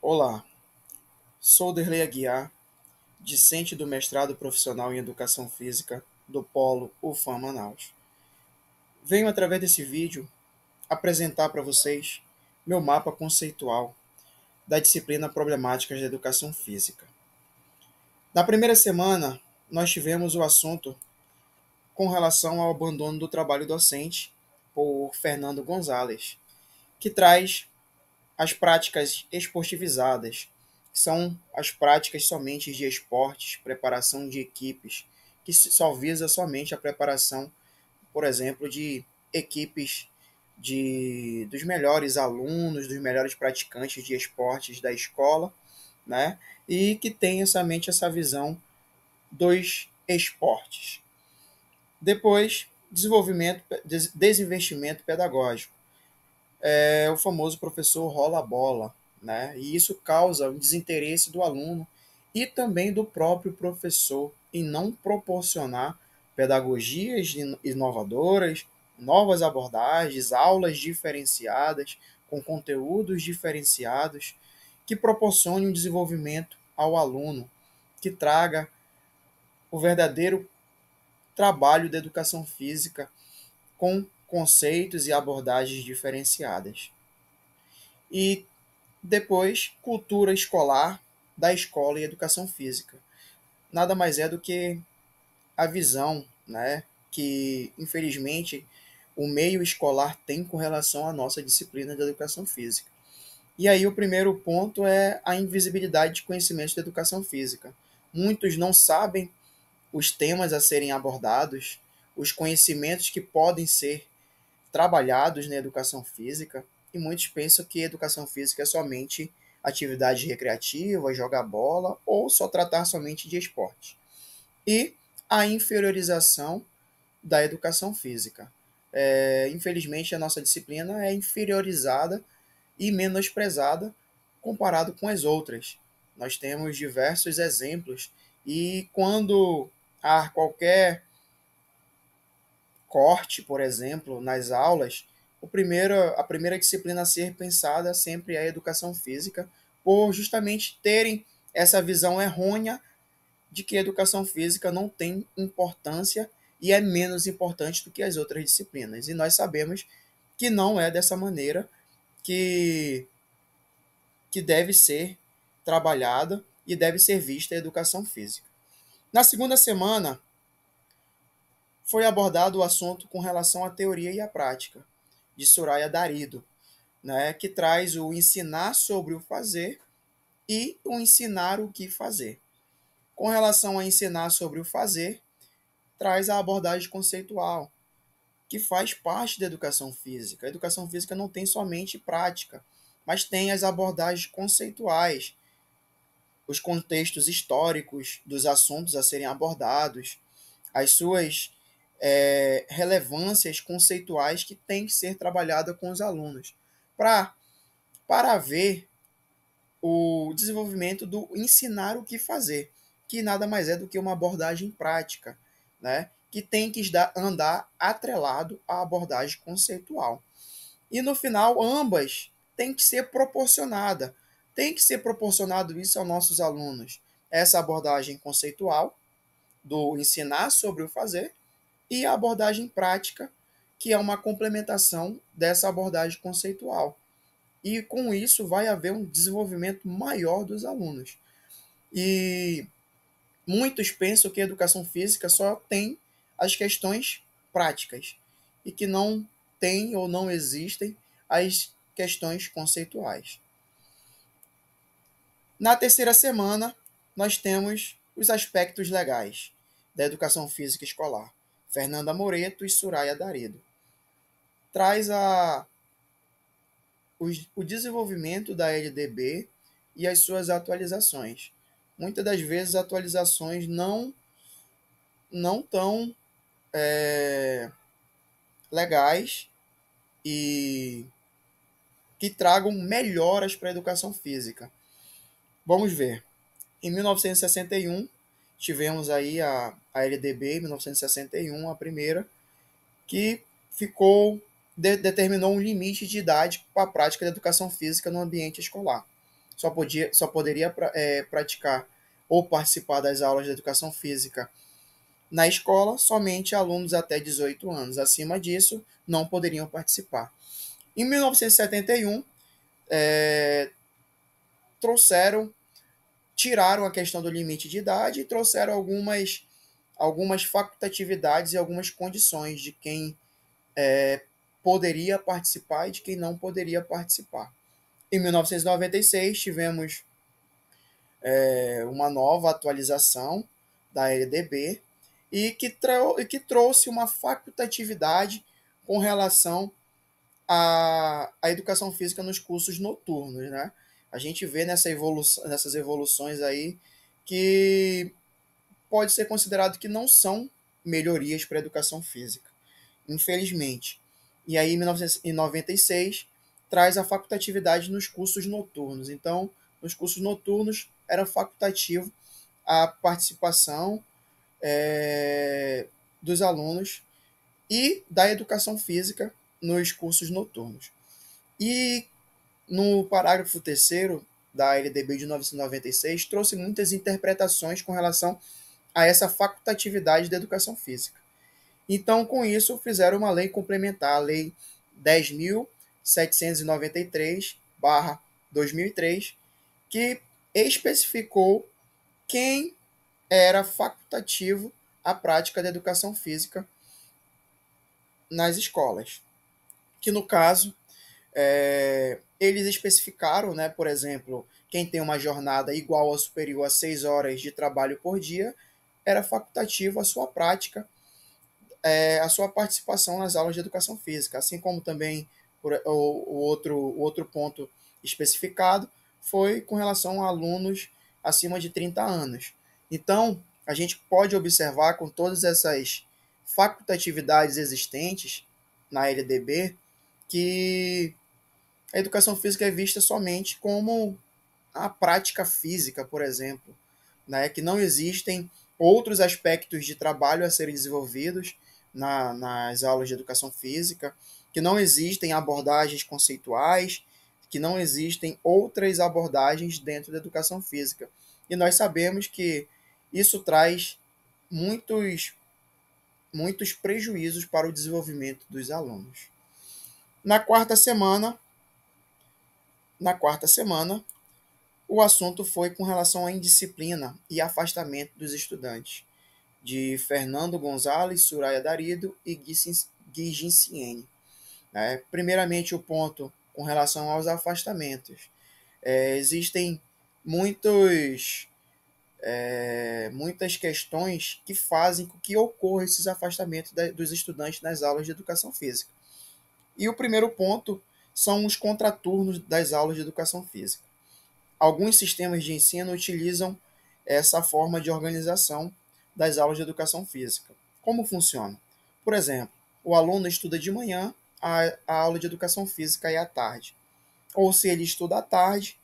Olá, sou Derlei Aguiar, discente do mestrado profissional em Educação Física do Polo UFAM Manaus. Venho, através desse vídeo, apresentar para vocês meu mapa conceitual da disciplina Problemáticas da Educação Física. Na primeira semana, nós tivemos o assunto com relação ao abandono do trabalho docente por Fernando Gonzalez, que traz as práticas esportivizadas, que são as práticas somente de esportes, preparação de equipes, que só visa somente a preparação, por exemplo, de equipes dos melhores alunos, dos melhores praticantes de esportes da escola, né? E que tem somente essa visão dos esportes. Depois, desinvestimento pedagógico, é o famoso professor rola a bola, né? E isso causa um desinteresse do aluno e também do próprio professor em não proporcionar pedagogias inovadoras, novas abordagens, aulas diferenciadas, com conteúdos diferenciados, que proporcione um desenvolvimento ao aluno, que traga o verdadeiro trabalho da educação física com conceitos e abordagens diferenciadas. E depois, cultura escolar da escola e educação física. Nada mais é do que a visão, né, que infelizmente o meio escolar tem com relação à nossa disciplina de educação física. E aí o primeiro ponto é a invisibilidade de conhecimentos da educação física. Muitos não sabem os temas a serem abordados, os conhecimentos que podem ser trabalhados na educação física, e muitos pensam que educação física é somente atividade recreativa, jogar bola, ou só tratar somente de esporte. E a inferiorização da educação física. Infelizmente, a nossa disciplina é inferiorizada e menosprezada comparado com as outras. Nós temos diversos exemplos, e quando há qualquer corte, por exemplo, nas aulas, a primeira disciplina a ser pensada sempre é a educação física, por justamente terem essa visão errônea de que a educação física não tem importância e é menos importante do que as outras disciplinas. E nós sabemos que não é dessa maneira que, que deve ser trabalhada e deve ser vista a educação física. Na segunda semana, foi abordado o assunto com relação à teoria e à prática, de Soraya Darido, né, que traz o ensinar sobre o fazer e o ensinar o que fazer. Com relação a ensinar sobre o fazer, traz a abordagem conceitual, que faz parte da educação física. A educação física não tem somente prática, mas tem as abordagens conceituais, os contextos históricos dos assuntos a serem abordados, as suas relevâncias conceituais que tem que ser trabalhada com os alunos, para para ver o desenvolvimento do ensinar o que fazer, que nada mais é do que uma abordagem prática, né? Que tem que andar atrelado à abordagem conceitual. E no final, ambas têm que ser proporcionada. Tem que ser proporcionado isso aos nossos alunos. Essa abordagem conceitual do ensinar sobre o fazer e a abordagem prática, que é uma complementação dessa abordagem conceitual. E com isso vai haver um desenvolvimento maior dos alunos. E muitos pensam que a educação física só tem as questões práticas e que não tem ou não existem as questões conceituais. Na terceira semana, nós temos os aspectos legais da educação física escolar. Fernanda Moreto e Soraya Darido. Traz o desenvolvimento da LDB e as suas atualizações. Muitas das vezes atualizações não tão legais e que tragam melhoras para a educação física. Vamos ver. Em 1961, tivemos aí a LDB, em 1961, a primeira, que determinou um limite de idade para a prática da educação física no ambiente escolar. só poderia praticar ou participar das aulas de educação física na escola somente alunos até 18 anos. Acima disso, não poderiam participar. Em 1971, trouxeram, tiraram a questão do limite de idade e trouxeram algumas facultatividades e algumas condições de quem poderia participar e de quem não poderia participar. Em 1996, tivemos uma nova atualização da LDB e que trouxe uma facultatividade com relação à educação física nos cursos noturnos, né? A gente vê nessas evoluções aí que pode ser considerado que não são melhorias para a educação física, infelizmente. E aí, em 1996, traz a facultatividade nos cursos noturnos. Então, nos cursos noturnos era facultativo a participação dos alunos e da educação física nos cursos noturnos. E no parágrafo terceiro da LDB de 1996, trouxe muitas interpretações com relação a essa facultatividade da educação física. Então, com isso, fizeram uma lei complementar, a Lei 10.793/2003, que especificou quem era facultativo a prática da educação física nas escolas. Que, no caso, eles especificaram, né, por exemplo, quem tem uma jornada igual ou superior a 6 horas de trabalho por dia, era facultativo a sua prática, a sua participação nas aulas de educação física, assim como também o outro ponto especificado foi com relação a alunos acima de 30 anos. Então, a gente pode observar com todas essas facultatividades existentes na LDB que a educação física é vista somente como a prática física, por exemplo, né? Que não existem outros aspectos de trabalho a serem desenvolvidos nas aulas de educação física, que não existem abordagens conceituais, que não existem outras abordagens dentro da educação física. E nós sabemos que isso traz muitos, muitos prejuízos para o desenvolvimento dos alunos. Na quarta semana, na quarta semana, o assunto foi com relação à indisciplina e afastamento dos estudantes, de Fernando Gonzalez, Suraya Darido e Gui Ginciene. Primeiramente, o ponto com relação aos afastamentos. Existem muitas questões que fazem com que ocorra esses afastamentos dos estudantes nas aulas de educação física. E o primeiro ponto são os contraturnos das aulas de educação física. Alguns sistemas de ensino utilizam essa forma de organização das aulas de educação física. Como funciona? Por exemplo, o aluno estuda de manhã, a aula de educação física é à tarde. Ou se ele estuda à tarde,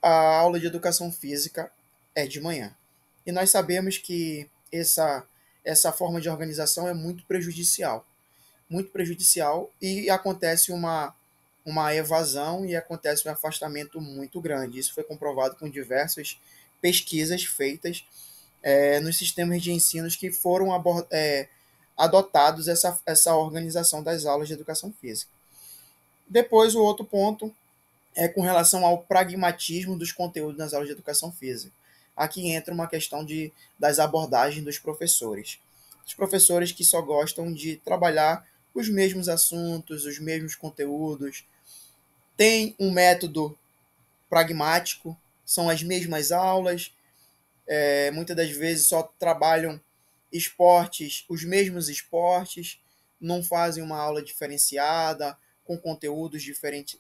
a aula de educação física é de manhã. E nós sabemos que essa forma de organização é muito prejudicial e acontece uma evasão e acontece um afastamento muito grande. Isso foi comprovado com diversas pesquisas feitas nos sistemas de ensino que foram adotados essa organização das aulas de educação física. Depois, o outro ponto é com relação ao pragmatismo dos conteúdos nas aulas de educação física. Aqui entra uma questão das abordagens dos professores. Os professores que só gostam de trabalhar os mesmos assuntos, os mesmos conteúdos, tem um método pragmático, são as mesmas aulas, muitas das vezes só trabalham esportes, os mesmos esportes, não fazem uma aula diferenciada, com conteúdos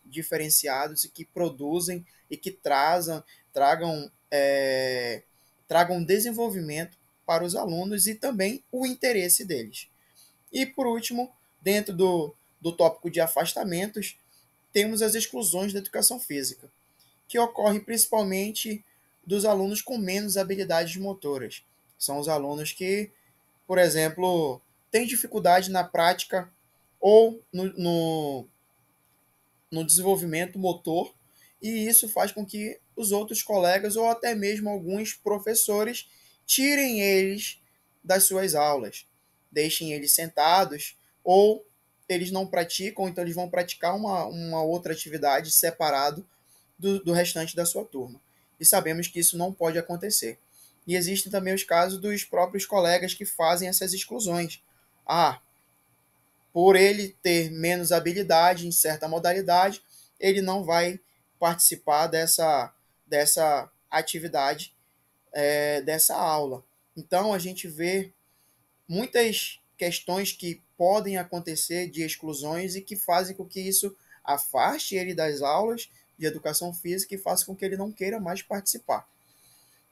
diferenciados e que produzem e que tragam desenvolvimento para os alunos e também o interesse deles. E, por último, dentro do tópico de afastamentos, temos as exclusões da educação física, que ocorrem principalmente dos alunos com menos habilidades motoras. São os alunos que, por exemplo, têm dificuldade na prática ou no desenvolvimento motor e isso faz com que os outros colegas ou até mesmo alguns professores tirem eles das suas aulas, deixem eles sentados ou eles não praticam, então eles vão praticar uma outra atividade separado do restante da sua turma. E sabemos que isso não pode acontecer. E existem também os casos dos próprios colegas que fazem essas exclusões. Ah, por ele ter menos habilidade em certa modalidade, ele não vai participar dessa atividade, dessa aula. Então, a gente vê muitas questões que podem acontecer de exclusões e que fazem com que isso afaste ele das aulas de educação física e faça com que ele não queira mais participar.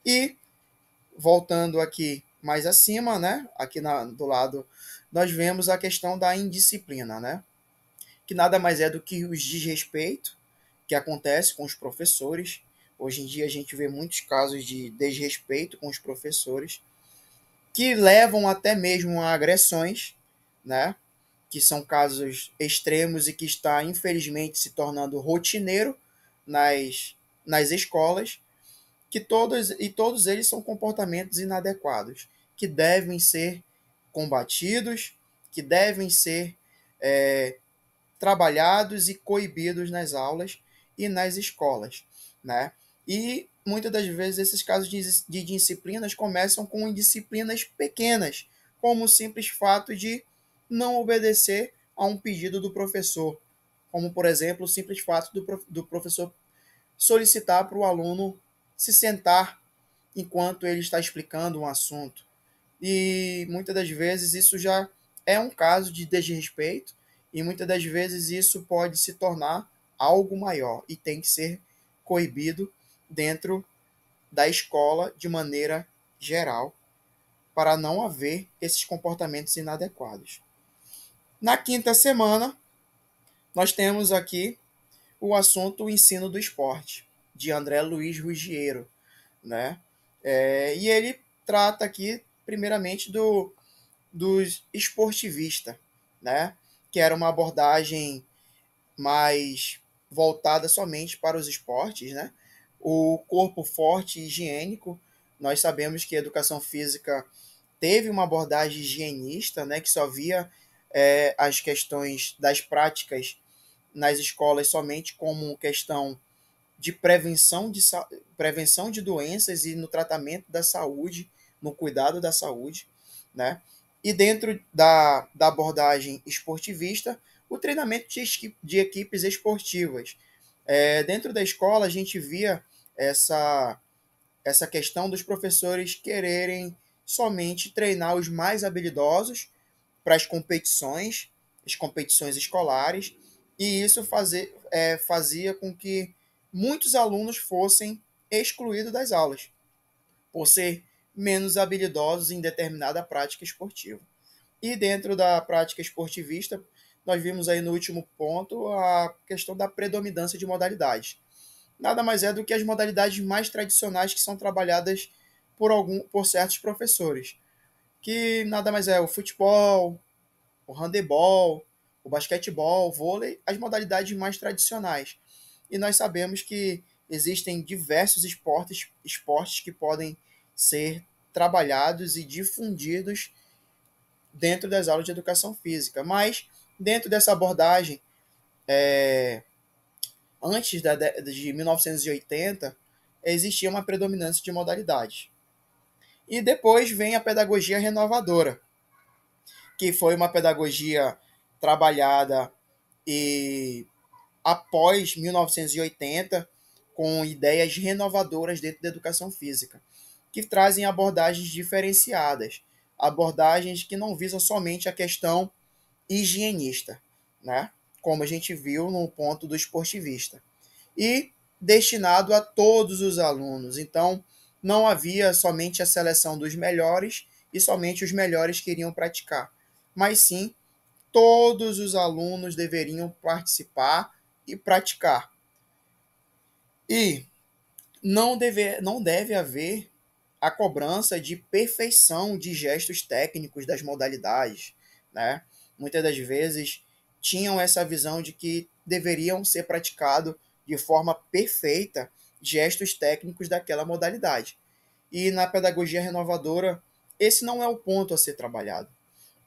E, voltando aqui mais acima, né, aqui do lado, nós vemos a questão da indisciplina, né, que nada mais é do que os desrespeito que acontece com os professores. Hoje em dia a gente vê muitos casos de desrespeito com os professores, que levam até mesmo a agressões, né? Que são casos extremos e que está, infelizmente, se tornando rotineiro nas escolas, que todos eles são comportamentos inadequados, que devem ser combatidos, que devem ser é, trabalhados e coibidos nas aulas e nas escolas, né? E muitas das vezes esses casos de disciplinas começam com indisciplinas pequenas, como o simples fato de não obedecer a um pedido do professor, como por exemplo o simples fato do professor solicitar para o aluno se sentar enquanto ele está explicando um assunto. E muitas das vezes isso já é um caso de desrespeito, e muitas das vezes isso pode se tornar algo maior e tem que ser coibido dentro da escola de maneira geral, para não haver esses comportamentos inadequados. Na quinta semana, nós temos aqui o assunto o ensino do esporte, de André Luiz Ruggiero, né? E ele trata aqui, primeiramente, dos esportivista, né? Que era uma abordagem mais voltada somente para os esportes, né? O corpo forte e higiênico. Nós sabemos que a educação física teve uma abordagem higienista, né? Que só via as questões das práticas nas escolas somente como questão de prevenção de doenças e no tratamento da saúde, no cuidado da saúde, né? E dentro da abordagem esportivista, o treinamento de equipes esportivas. Dentro da escola, a gente via essa questão dos professores quererem somente treinar os mais habilidosos para as competições escolares, e isso fazia com que muitos alunos fossem excluídos das aulas, por ser menos habilidosos em determinada prática esportiva. E dentro da prática esportivista, nós vimos aí no último ponto a questão da predominância de modalidades. Nada mais é do que as modalidades mais tradicionais que são trabalhadas por certos professores, que nada mais é o futebol, o handebol, o basquetebol, o vôlei, as modalidades mais tradicionais. E nós sabemos que existem diversos esportes que podem ser trabalhados e difundidos dentro das aulas de educação física. Mas, dentro dessa abordagem, antes de 1980, existia uma predominância de modalidades. E depois vem a pedagogia renovadora, que foi uma pedagogia trabalhada e após 1980 com ideias renovadoras dentro da educação física, que trazem abordagens diferenciadas, abordagens que não visam somente a questão higienista, né? Como a gente viu no ponto do esportivista, e destinado a todos os alunos. Então, não havia somente a seleção dos melhores e somente os melhores que iriam praticar, mas sim todos os alunos deveriam participar e praticar. E não deve haver a cobrança de perfeição de gestos técnicos das modalidades, né? Muitas das vezes tinham essa visão de que deveriam ser praticados de forma perfeita gestos técnicos daquela modalidade. E na pedagogia renovadora, esse não é o ponto a ser trabalhado,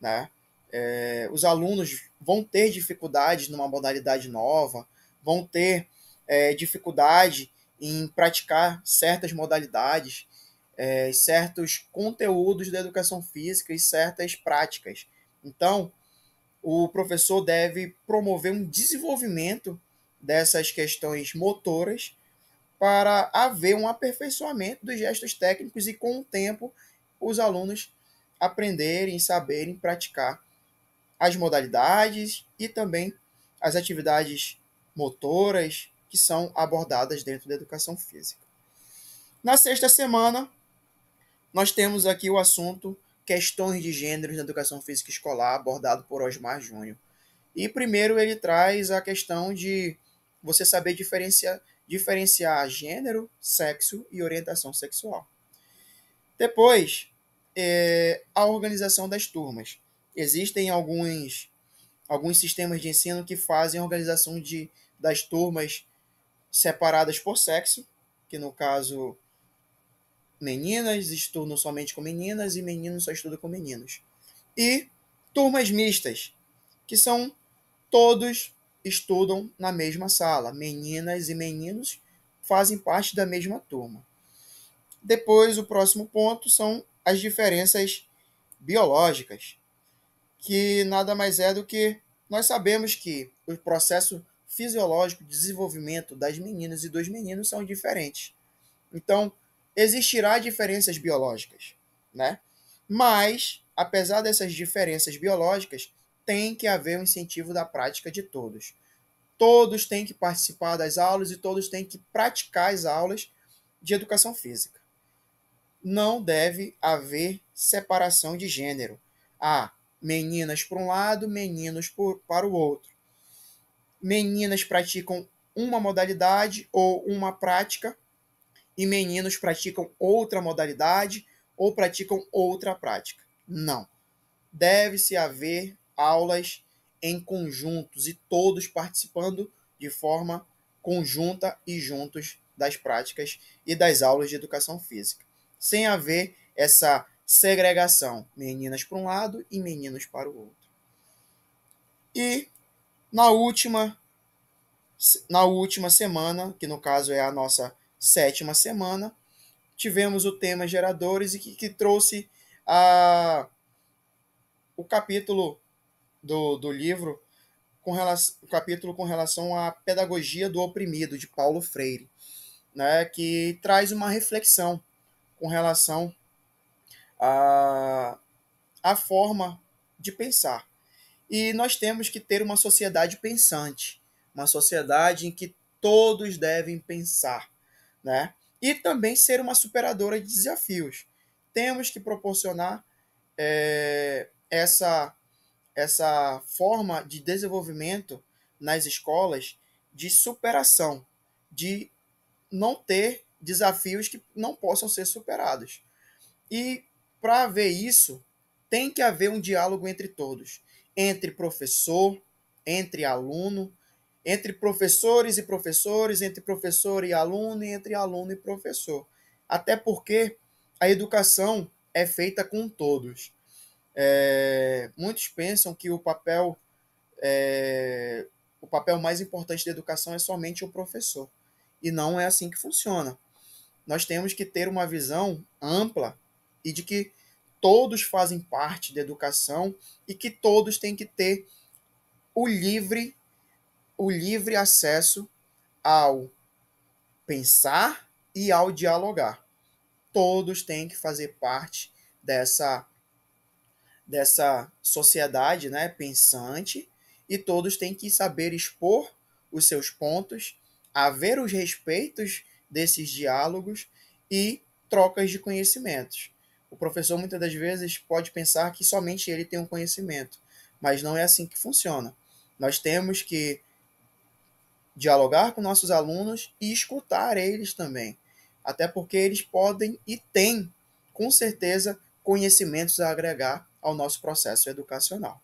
né? Os alunos vão ter dificuldades numa modalidade nova, vão ter dificuldade em praticar certas modalidades, certos conteúdos da educação física e certas práticas. Então, o professor deve promover um desenvolvimento dessas questões motoras para haver um aperfeiçoamento dos gestos técnicos e, com o tempo, os alunos aprenderem e saberem praticar as modalidades e também as atividades motoras que são abordadas dentro da educação física. Na sexta semana, nós temos aqui o assunto questões de gêneros na educação física escolar, abordado por Osmar Júnior. E primeiro ele traz a questão de você saber diferenciar gênero, sexo e orientação sexual. Depois, a organização das turmas. Existem alguns sistemas de ensino que fazem a organização das turmas separadas por sexo, que no caso meninas estudam somente com meninas e meninos só estudam com meninos. E turmas mistas, que são todos estudam na mesma sala. Meninas e meninos fazem parte da mesma turma. Depois, o próximo ponto são as diferenças biológicas, que nada mais é do que nós sabemos que o processo fisiológico de desenvolvimento das meninas e dos meninos são diferentes. Então, existirá diferenças biológicas, né? Mas, apesar dessas diferenças biológicas, tem que haver um incentivo da prática de todos. Todos têm que participar das aulas e todos têm que praticar as aulas de educação física. Não deve haver separação de gênero. Meninas para um lado, meninos para o outro. Meninas praticam uma modalidade ou uma prática e meninos praticam outra modalidade ou praticam outra prática. Não. Deve-se haver aulas em conjuntos e todos participando de forma conjunta e juntos das práticas e das aulas de educação física, sem haver essa segregação, meninas para um lado e meninos para o outro. E na última semana, que no caso é a nossa sétima semana, tivemos o tema geradores e que trouxe o capítulo do livro o capítulo com relação à pedagogia do oprimido, de Paulo Freire, né, que traz uma reflexão com relação à forma de pensar. E nós temos que ter uma sociedade pensante, uma sociedade em que todos devem pensar, né? E também ser uma superadora de desafios. Temos que proporcionar essa forma de desenvolvimento nas escolas de superação, de não ter desafios que não possam ser superados. E para haver isso, tem que haver um diálogo entre todos, entre professor, entre aluno, entre professores e professores, entre professor e aluno, e entre aluno e professor. Até porque a educação é feita com todos. Muitos pensam que o papel mais importante da educação é somente o professor. E não é assim que funciona. Nós temos que ter uma visão ampla e de que todos fazem parte da educação e que todos têm que ter o livre acesso ao pensar e ao dialogar. Todos têm que fazer parte dessa sociedade, né, pensante, e todos têm que saber expor os seus pontos, haver os respeitos desses diálogos e trocas de conhecimentos. O professor muitas das vezes pode pensar que somente ele tem um conhecimento, mas não é assim que funciona. Nós temos que dialogar com nossos alunos e escutar eles também, até porque eles podem e têm, com certeza, conhecimentos a agregar ao nosso processo educacional.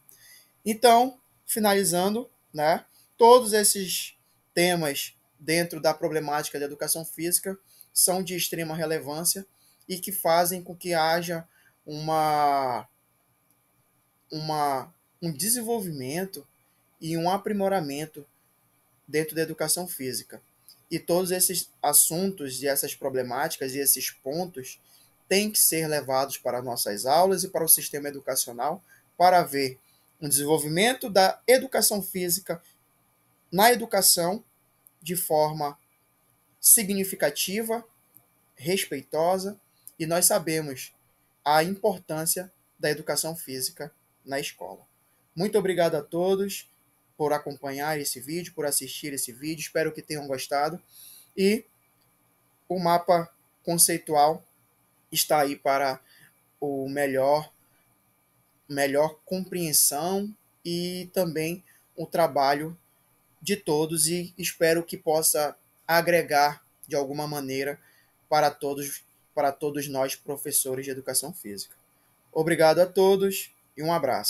Então, finalizando, né, todos esses temas dentro da problemática da educação física são de extrema relevância e que fazem com que haja uma, um desenvolvimento e um aprimoramento dentro da educação física. E todos esses assuntos e essas problemáticas e esses pontos têm que ser levados para nossas aulas e para o sistema educacional para ver um desenvolvimento da educação física na educação de forma significativa, respeitosa, e nós sabemos a importância da educação física na escola. Muito obrigado a todos por acompanhar esse vídeo, por assistir esse vídeo. Espero que tenham gostado. E o mapa conceitual está aí para o melhor compreensão e também o trabalho de todos, e espero que possa agregar de alguma maneira para todos nós professores de educação física. Obrigado a todos e um abraço.